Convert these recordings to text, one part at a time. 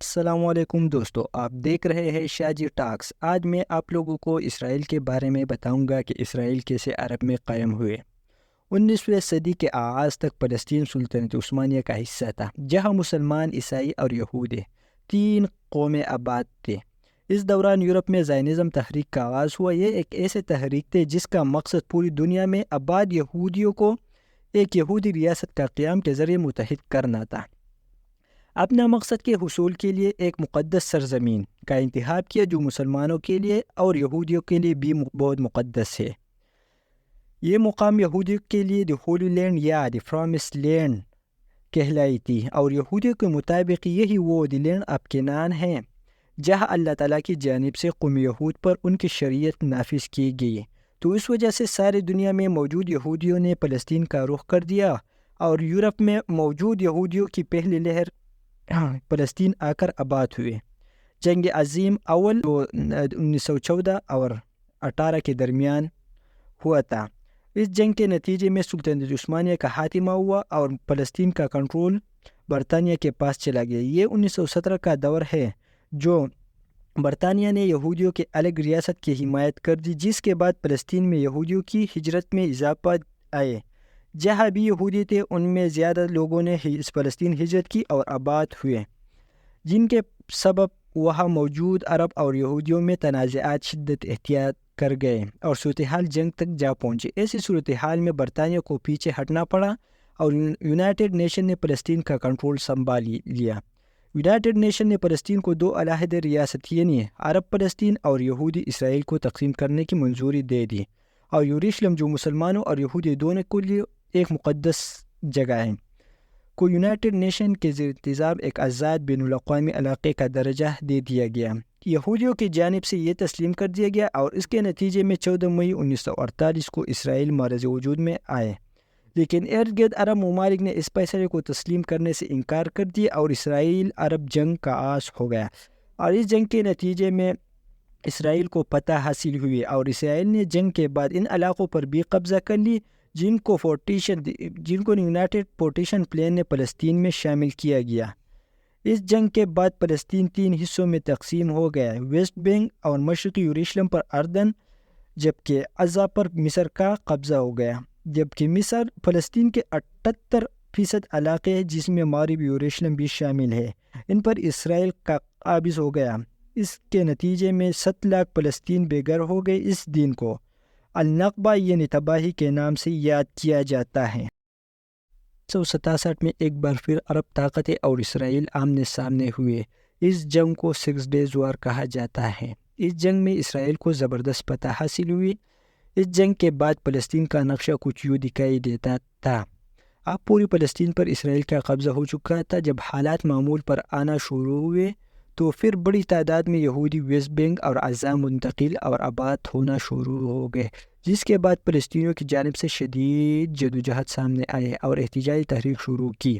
السلام علیکم دوستو، آپ دیکھ رہے ہیں شاجی ٹاکس۔ آج میں آپ لوگوں کو اسرائیل کے بارے میں بتاؤں گا کہ اسرائیل کیسے عرب میں قائم ہوئے۔ 19ویں صدی کے آغاز تک فلسطین سلطنت عثمانیہ کا حصہ تھا، جہاں مسلمان، عیسائی اور یہودی تین قومیں آباد تھے۔ اس دوران یورپ میں زائنزم تحریک کا آغاز ہوا۔ یہ ایک ایسے تحریک تھے جس کا مقصد پوری دنیا میں آباد یہودیوں کو ایک یہودی ریاست کا قیام کے ذریعے متحد کرنا تھا۔ اپنا مقصد کے حصول کے لیے ایک مقدس سرزمین کا انتخاب کیا جو مسلمانوں کے لیے اور یہودیوں کے لیے بھی بہت مقدس ہے۔ یہ مقام یہودیوں کے لیے دی ہولی لینڈ یا دی پرامس لینڈ کہلائی تھی، اور یہودیوں کے مطابق یہی وہ دی لینڈ آف کنعان ہے جہاں اللہ تعالیٰ کی جانب سے قوم یہود پر ان کی شریعت نافذ کی گئی۔ تو اس وجہ سے ساری دنیا میں موجود یہودیوں نے فلسطین کا رخ کر دیا، اور یورپ میں موجود یہودیوں کی پہلی لہر فلسطین آ کر آباد ہوئے۔ جنگ عظیم اول 1914 اور 18 کے درمیان ہوا تھا۔ اس جنگ کے نتیجے میں سلطنت عثمانیہ کا خاتمہ ہوا اور فلسطین کا کنٹرول برطانیہ کے پاس چلا گیا۔ یہ 1917 کا دور ہے جو برطانیہ نے یہودیوں کے الگ ریاست کی حمایت کر دی، جس کے بعد فلسطین میں یہودیوں کی ہجرت میں اضافہ آئے۔ جہاں بھی یہودی تھے ان میں زیادہ لوگوں نے فلسطین ہجرت کی اور آباد ہوئے، جن کے سبب وہاں موجود عرب اور یہودیوں میں تنازعات شدت اختیار کر گئے اور صورتحال جنگ تک جا پہنچی۔ ایسی صورتحال میں برطانیہ کو پیچھے ہٹنا پڑا اور یونائٹڈ نیشن نے فلسطین کا کنٹرول سنبھال لیا۔ یونائٹڈ نیشن نے فلسطین کو دو علیحدہ ریاست یعنی عرب فلسطین اور یہودی اسرائیل کو تقسیم کرنے کی منظوری دے دی، اور یروشلم جو مسلمانوں اور یہودی دونوں کے لیے ایک مقدس جگہ ہے کو یونائٹڈ نیشن کے زیر انتظام ایک آزاد بین الاقوامی علاقے کا درجہ دے دیا گیا۔ یہودیوں کی جانب سے یہ تسلیم کر دیا گیا، اور اس کے نتیجے میں 14 مئی 1948 کو اسرائیل معرض وجود میں آئے، لیکن ارد گرد عرب ممالک نے اس فیصلے کو تسلیم کرنے سے انکار کر دیا اور اسرائیل عرب جنگ کا آغاز ہو گیا، اور اس جنگ کے نتیجے میں اسرائیل کو فتح حاصل ہوئی، اور اسرائیل نے جنگ کے بعد ان علاقوں پر بھی قبضہ کر لی جن کو یونائٹڈ پارٹیشن پلان میں فلسطین میں شامل کیا گیا۔ اس جنگ کے بعد فلسطین تین حصوں میں تقسیم ہو گیا: ویسٹ بینک اور مشرقی یروشلم پر اردن، جبکہ اعضاء پر مصر کا قبضہ ہو گیا، جبکہ مصر فلسطین کے 78% علاقے ہیں جس میں مغربی یروشلم بھی شامل ہے، ان پر اسرائیل کا قابض ہو گیا۔ اس کے نتیجے میں 7 لاکھ فلسطین بے گھر ہو گئے۔ اس دن کو النقبہ یعنی تباہی کے نام سے یاد کیا جاتا ہے۔ 1967 میں ایک بار پھر عرب طاقتیں اور اسرائیل آمنے سامنے ہوئے۔ اس جنگ کو 6 Days War کہا جاتا ہے۔ اس جنگ میں اسرائیل کو زبردست فتح حاصل ہوئی۔ اس جنگ کے بعد فلسطین کا نقشہ کچھ یوں دکھائی دیتا تھا۔ اب پوری فلسطین پر اسرائیل کا قبضہ ہو چکا تھا۔ جب حالات معمول پر آنا شروع ہوئے تو پھر بڑی تعداد میں یہودی ویسٹ بینک اور اعضاء منتقل اور آباد ہونا شروع ہو گئے، جس کے بعد فلسطینیوں کی جانب سے شدید جدوجہد سامنے آئے اور احتجاجی تحریک شروع کی۔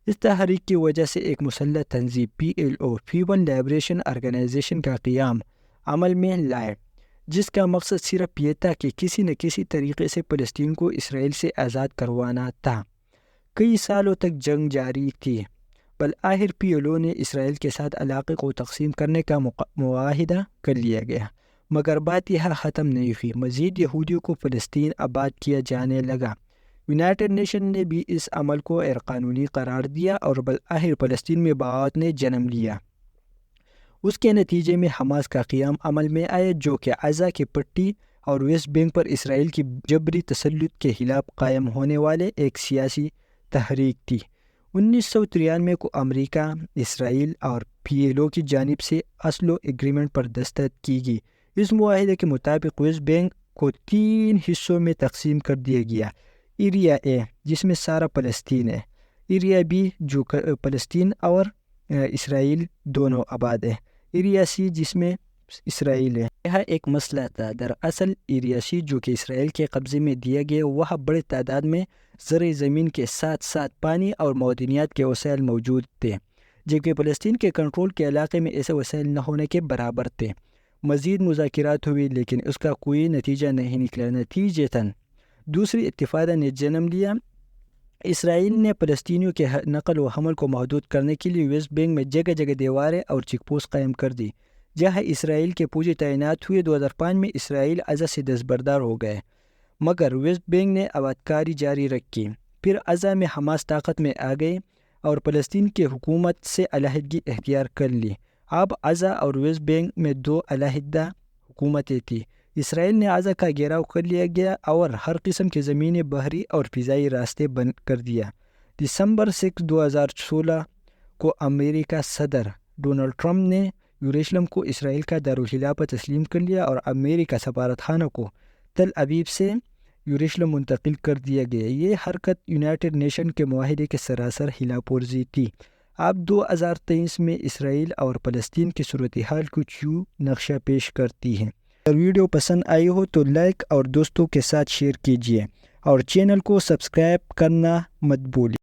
اس تحریک کی وجہ سے ایک مسلح تنظیم PLO پیپل لبریشن آرگنائزیشن کا قیام عمل میں لائے، جس کا مقصد صرف یہ تھا کہ کسی نہ کسی طریقے سے فلسطین کو اسرائیل سے آزاد کروانا تھا۔ کئی سالوں تک جنگ جاری تھی، بالآخر PLO نے اسرائیل کے ساتھ علاقے کو تقسیم کرنے کا معاہدہ کر لیا گیا، مگر بات یہاں ختم نہیں ہوئی۔ مزید یہودیوں کو فلسطین آباد کیا جانے لگا۔ یونائٹڈ نیشن نے بھی اس عمل کو غیر قانونی قرار دیا اور بالآخر فلسطین میں بغاوت نے جنم لیا۔ اس کے نتیجے میں حماس کا قیام عمل میں آیا، جو کہ غزہ کی پٹی اور ویسٹ بینک پر اسرائیل کی جبری تسلط کے خلاف قائم ہونے والے ایک سیاسی تحریک تھی۔ 1993 کو امریکہ، اسرائیل اور PLO کی جانب سے اسلو ایگریمنٹ پر دستخط کی گئی۔ اس معاہدے کے مطابق ویسٹ بینک کو 3 حصوں میں تقسیم کر دیا گیا: ایریا A جس میں سارا فلسطین ہے، ایریا B جو فلسطین اور اسرائیل دونوں آباد ہے، ایریا C جس میں اسرائیل ہے۔ یہاں ایک مسئلہ تھا۔ دراصل ایریا C جو کہ اسرائیل کے قبضے میں دیا گیا، وہاں بڑے تعداد میں زرعی زمین کے ساتھ ساتھ پانی اور معدنیات کے وسائل موجود تھے، جبکہ فلسطین کے کنٹرول کے علاقے میں ایسے وسائل نہ ہونے کے برابر تھے۔ مزید مذاکرات ہوئی لیکن اس کا کوئی نتیجہ نہیں نکلا۔ نتیجتاً دوسری انتفاضہ نے جنم لیا اسرائیل نے فلسطینیوں کے نقل و حمل کو محدود کرنے کے لیے ویسٹ بینک میں جگہ جگہ دیواریں اور چیک پوسٹ قائم کر دی، جہاں اسرائیل کے فوجی تعینات ہوئے۔ 2005 میں اسرائیل غزہ سے دستبردار ہو گئے، مگر ویسٹ بینک نے آبادکاری جاری رکھی۔ پھر غزہ میں حماس طاقت میں آ گئی اور فلسطین کی حکومت سے علیحدگی اختیار کر لی۔ اب غزہ اور ویسٹ بینک میں دو علیحدہ حکومتیں تھیں۔ اسرائیل نے غزہ کا گھیراؤ کر لیا گیا اور ہر قسم کے زمینی، بحری اور فضائی راستے بند کر دیا۔ دسمبر 6، 2016 کو امریکہ صدر ڈونلڈ ٹرمپ نے یروشلم کو اسرائیل کا دارالخلافت تسلیم کر لیا اور امریکہ سفارت خانہ کو تل ابیب سے یروشلم منتقل کر دیا گیا۔ یہ حرکت یونائٹڈ نیشن کے معاہدے کے سراسر خلاف ورزی تھی۔ اب 2023 میں اسرائیل اور فلسطین کی صورتحال کچھ یوں نقشہ پیش کرتی ہے۔ اگر ویڈیو پسند آئی ہو تو لائک اور دوستوں کے ساتھ شیئر کیجیے اور چینل کو سبسکرائب کرنا مت بھولیے۔